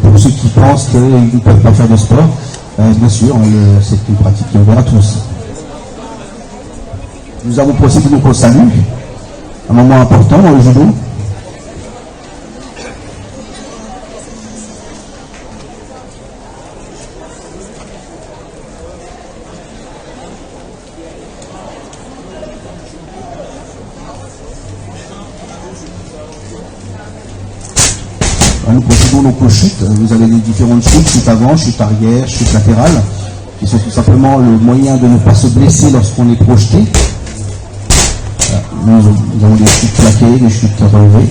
pour ceux qui pensent qu'ils ne peuvent pas faire de sport, bien sûr, c'est une pratique qui est ouverte à tous. Nous avons procédé donc au salut, un moment important dans le judo. Nous procédons donc aux chutes. Vous avez les différentes chutes, chute avant, chute arrière, chute latérale, qui sont tout simplement le moyen de ne pas se blesser lorsqu'on est projeté. Nous avons des chutes plaquées, des chutes relevées.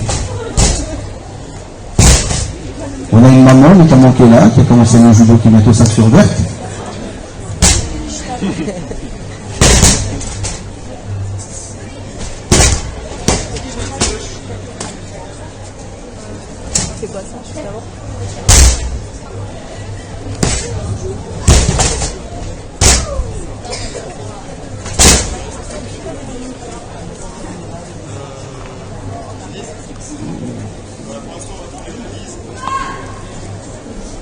On a une maman notamment qui est là, qui a commencé le judo, qui est bientôt ceinture verte. C'est quoi ça, je fais d'abord.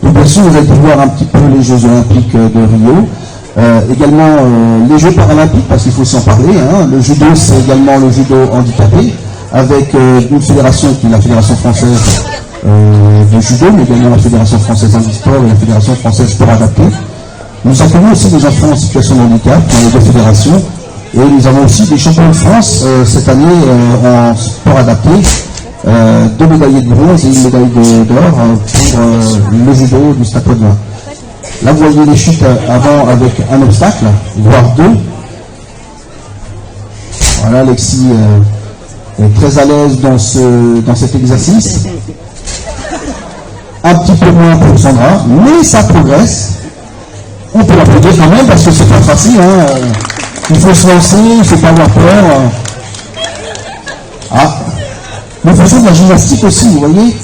Donc bien sûr, vous allez voir un petit peu les Jeux Olympiques de Rio. Également les Jeux Paralympiques, parce qu'il faut s'en parler. Hein. Le judo, c'est également le judo handicapé, avec une fédération qui est la Fédération française de judo, mais également la Fédération française handisport et la Fédération française sport adapté. Nous accueillons aussi des enfants en situation de handicap dans les deux fédérations, et nous avons aussi des champions de France cette année en sport adapté, 2 médaillés de bronze et 1 médaille d'or pour le judo du Stade Poitvin. Là, vous voyez les chutes avant avec un obstacle, voire 2. Voilà, Alexis est très à l'aise dans cet exercice. Un petit peu moins pour Sandra, mais ça progresse. On peut l'applaudir quand même parce que c'est pas facile. Hein. Il faut se lancer, il ne faut pas avoir peur. Ah, nous faisons de la gymnastique aussi, vous voyez.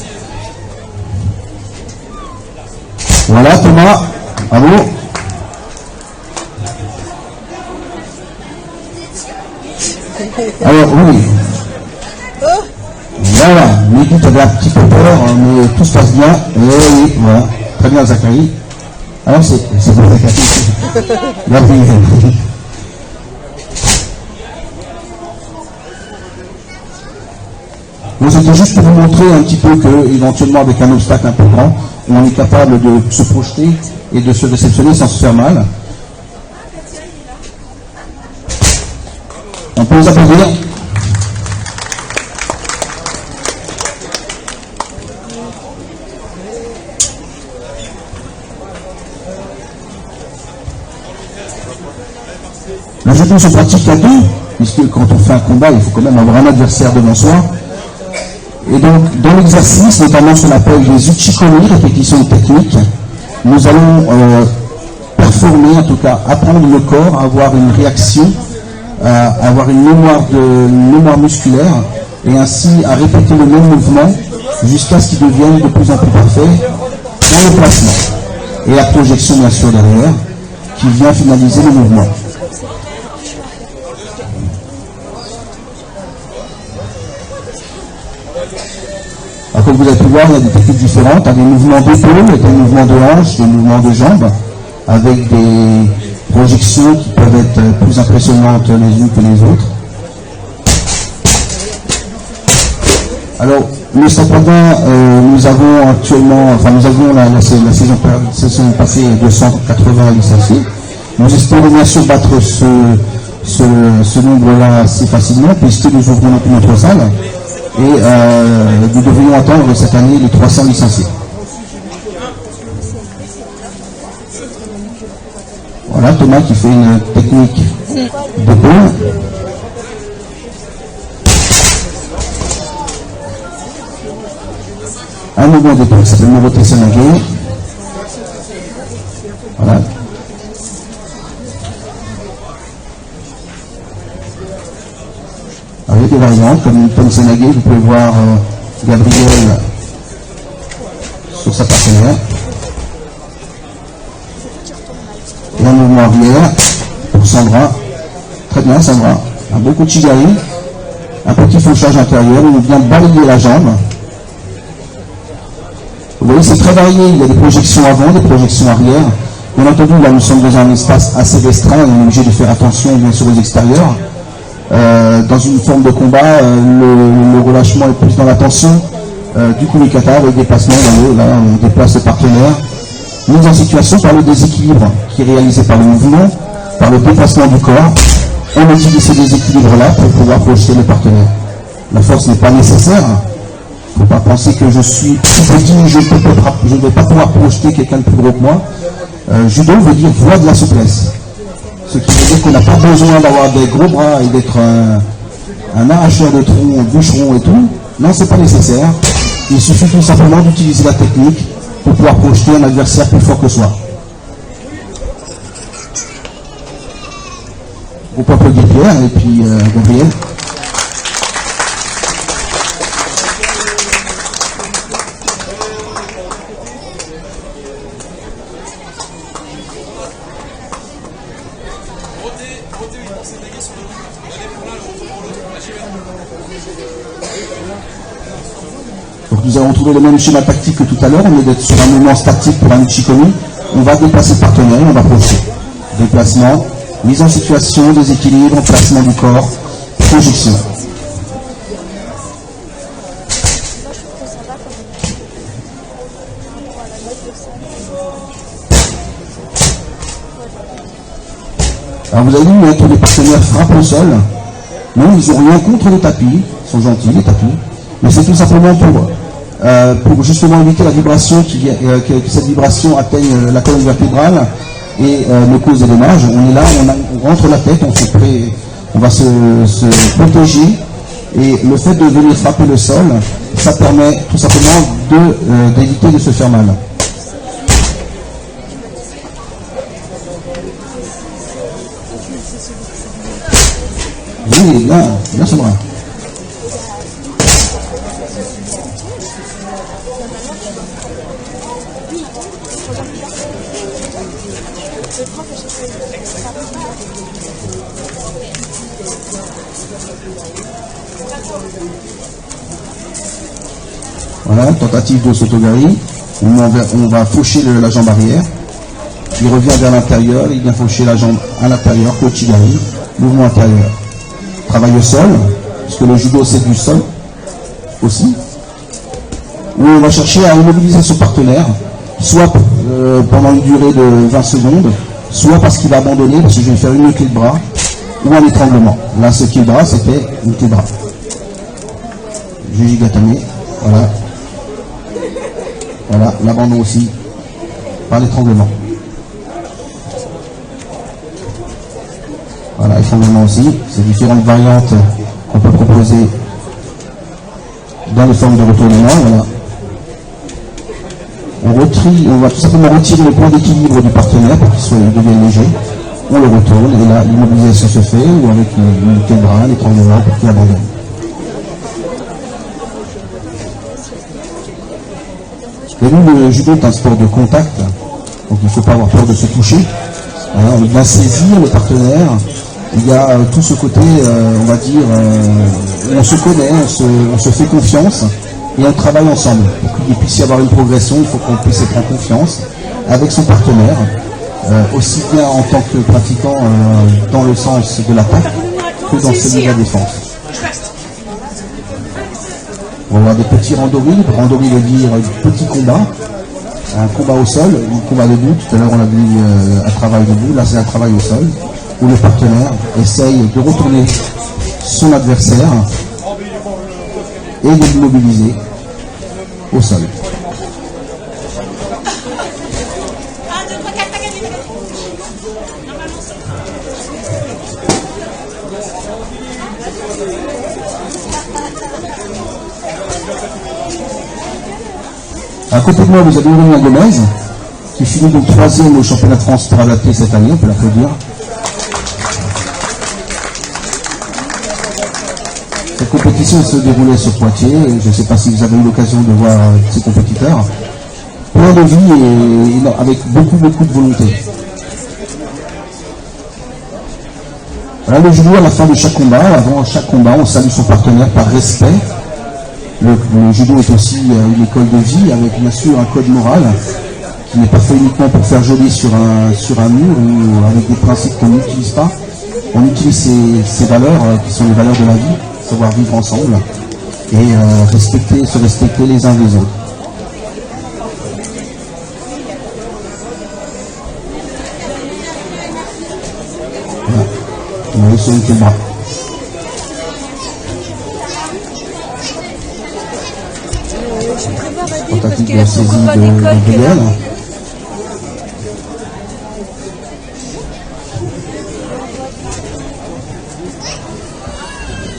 Voilà, Thomas, bravo. Alors, oui. Voilà, Mehdi, tu avais un petit peu peur, mais tout se passe bien. Et oui, voilà. Très bien, Zachary. Alors, c'est pour Zachary. Gabriel. Bon, c'était juste pour vous montrer un petit peu que, éventuellement, avec un obstacle un peu grand, on est capable de se projeter et de se réceptionner sans se faire mal. On peut les applaudir. Le judo se pratique à deux, puisque quand on fait un combat, il faut quand même avoir un adversaire devant soi. Et donc, dans l'exercice, notamment ce qu'on appelle les uchikoni, répétitions techniques, nous allons performer, en tout cas, apprendre le corps à avoir une réaction, à avoir une mémoire musculaire, et ainsi à répéter le même mouvement jusqu'à ce qu'il devienne de plus en plus parfait dans le placement. Et la projection, bien sûr, derrière, qui vient finaliser le mouvement. Alors, comme vous avez pu voir, il y a des techniques différentes, des mouvements d'épaule, des mouvements de hanche, des mouvements de jambes, avec des projections qui peuvent être plus impressionnantes les unes que les autres. Alors, le Stade Poitvin, nous avons actuellement, la saison passée 280 licenciés. Nous espérons bien sûr battre ce nombre-là assez facilement, puisque nous ouvrons notre salle. Et nous devrions attendre cette année les 300 licenciés. Voilà, Thomas qui fait une technique d'épaule. Un mouvement d'épaule, ça s'appelle Morote Senagé. Voilà. Avec des variantes, comme une Tom Senagé, vous pouvez voir Gabriel sur sa partenaire. Et un mouvement arrière pour Sandra. Très bien, Sandra. Un beau coup de chigari. Un petit fauchage intérieur, on vient balayer la jambe. Vous voyez, c'est très varié. Il y a des projections avant, des projections arrière. Bien entendu, là, nous sommes dans un espace assez restreint. On est obligé de faire attention, bien sûr, aux extérieurs. Dans une forme de combat, le relâchement est plus dans la tension. Du coup, les katas, le déplacement, là, on déplace le partenaire. Mise en situation par le déséquilibre qui est réalisé par le mouvement, par le déplacement du corps. On utilise ces déséquilibres-là pour pouvoir projeter le partenaire. La force n'est pas nécessaire. Il ne faut pas penser que je suis plus petit, je ne vais pas pouvoir projeter quelqu'un de plus gros que moi. Judo veut dire voie de la souplesse. Ce qui veut dire qu'on n'a pas besoin d'avoir des gros bras et d'être un arracheur de tronc, un bûcheron et tout. Non, c'est pas nécessaire. Il suffit tout simplement d'utiliser la technique pour pouvoir projeter un adversaire plus fort que soi. On peut applaudir Pierre et puis Gabriel. Donc nous allons trouver le même schéma tactique que tout à l'heure. On est d'être sur un mouvement statique pour un Uchikomi. On va déplacer le partenaire et on va projeter. Déplacement, mise en situation, déséquilibre, placement du corps, projection. Alors vous avez vu, tous les partenaires frappent au sol. Non, ils n'ont rien contre les tapis. Ils sont gentils, les tapis. Mais c'est tout simplement pour justement éviter la vibration, que cette vibration atteigne la colonne vertébrale et ne cause des dommages. On est là, on rentre la tête, on va se protéger. Et le fait de venir frapper le sol, ça permet tout simplement d'éviter de se faire mal. Oui, bien c'est vrai. Voilà, tentative de Sotogari. On va faucher la jambe arrière. Il revient vers l'intérieur, il vient faucher la jambe à l'intérieur, Kochigari, mouvement intérieur. Travail au sol, parce que le judo c'est du sol aussi. Où on va chercher à immobiliser son partenaire, soit pendant une durée de 20 secondes, soit parce qu'il va abandonner, parce que je vais faire une clé de bras, ou un étranglement. Là, ce qui est le bras, c'était une clé de bras. Juji Gatame, voilà. Voilà, l'abandon aussi, par l'étranglement. Voilà, étranglement aussi. C'est différentes variantes qu'on peut proposer dans les formes de retournement. Voilà. On va tout simplement retirer le point d'équilibre du partenaire pour qu'il devienne léger. On le retourne et là, l'immobilisation se fait, ou avec une clé de bras, l'étranglement pour qu'il abandonne. Et nous, le judo est un sport de contact, donc il ne faut pas avoir peur de se toucher. On vient saisir le partenaire. Il y a tout ce côté, on va dire, on se connaît, on se fait confiance et on travaille ensemble. Pour qu'il puisse y avoir une progression, il faut qu'on puisse être en confiance avec son partenaire, aussi bien en tant que pratiquant dans le sens de l'attaque que dans celui de la défense. On va avoir des petits randori. Randori veut dire petit combat, un combat au sol, un combat debout. Tout à l'heure on a vu un travail debout, là c'est un travail au sol, où le partenaire essaye de retourner son adversaire et de l'immobiliser au sol. À côté de moi, vous avez Aurélien Gomez, qui finit donc 3e au championnat de France paralympique cette année, on peut l'applaudir. Cette compétition se déroulait sur Poitiers, et je ne sais pas si vous avez eu l'occasion de voir ces compétiteurs. Plein de vie et avec beaucoup de volonté. Voilà le judo à la fin de chaque combat. Avant chaque combat, on salue son partenaire par respect. Le judo est aussi une école de vie avec bien sûr un code moral qui n'est pas fait uniquement pour faire joli sur un mur ou avec des principes qu'on n'utilise pas. On utilise ces valeurs qui sont les valeurs de la vie, savoir vivre ensemble et se respecter les uns les autres. Voilà. On va sur le bras. Je voudrais voir Adil parce Tentative qu'il de a son saisie copain de d'école qui est là. Brielle.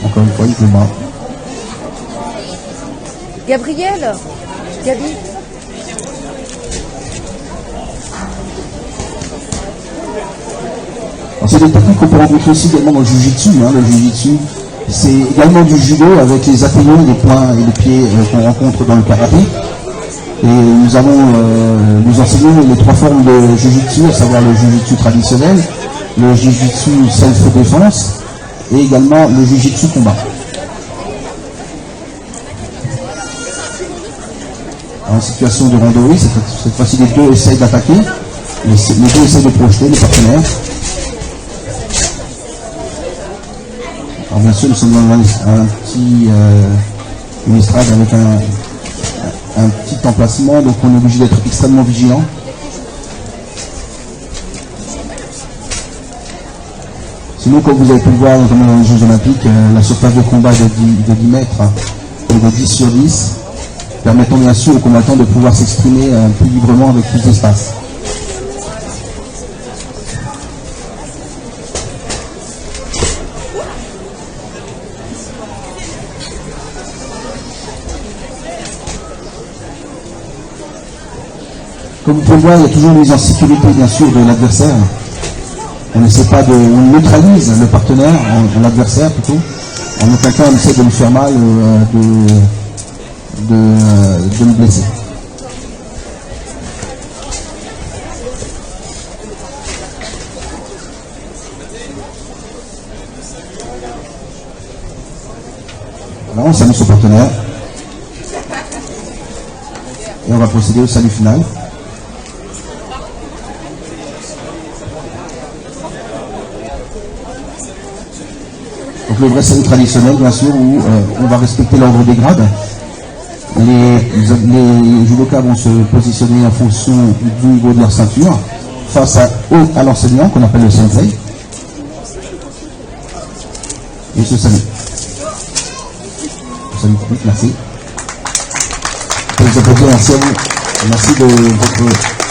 Encore une fois, il le bras. Gabriel, Gabi. C'est des techniques qu'on peut rencontrer aussi également dans le Jiu-Jitsu. Le Jiu-Jitsu, c'est également du judo avec les atténués, les poings et les pieds qu'on rencontre dans le karaté. Et nous allons nous enseigner les trois formes de Jiu-Jitsu, à savoir le Jiu-Jitsu traditionnel, le Jiu-Jitsu self-défense et également le Jiu-Jitsu combat. En situation de randonnée, cette fois-ci les deux essayent d'attaquer, les deux essayent de projeter les partenaires. Alors bien sûr, nous sommes dans une estrade avec un petit emplacement, donc on est obligé d'être extrêmement vigilant. Sinon, comme vous avez pu le voir notamment dans les Jeux Olympiques, la surface de combat de 10 mètres et de 10 sur 10, permettant bien sûr aux combattants de pouvoir s'exprimer plus librement avec plus d'espace. Comme vous pouvez voir, il y a toujours une mise en sécurité, bien sûr, de l'adversaire. On neutralise le partenaire, l'adversaire plutôt. En aucun cas, on essaie de lui faire mal, de le blesser. Voilà, on salue son partenaire. Et on va procéder au salut final. Donc le vrai salut traditionnel, bien sûr, où on va respecter l'ordre des grades. Les judokas vont se positionner en fonction du niveau de leur ceinture face à l'enseignant qu'on appelle le sensei. Et ce salut. Salut public, merci. Je vous applaudis, merci à vous. Merci de votre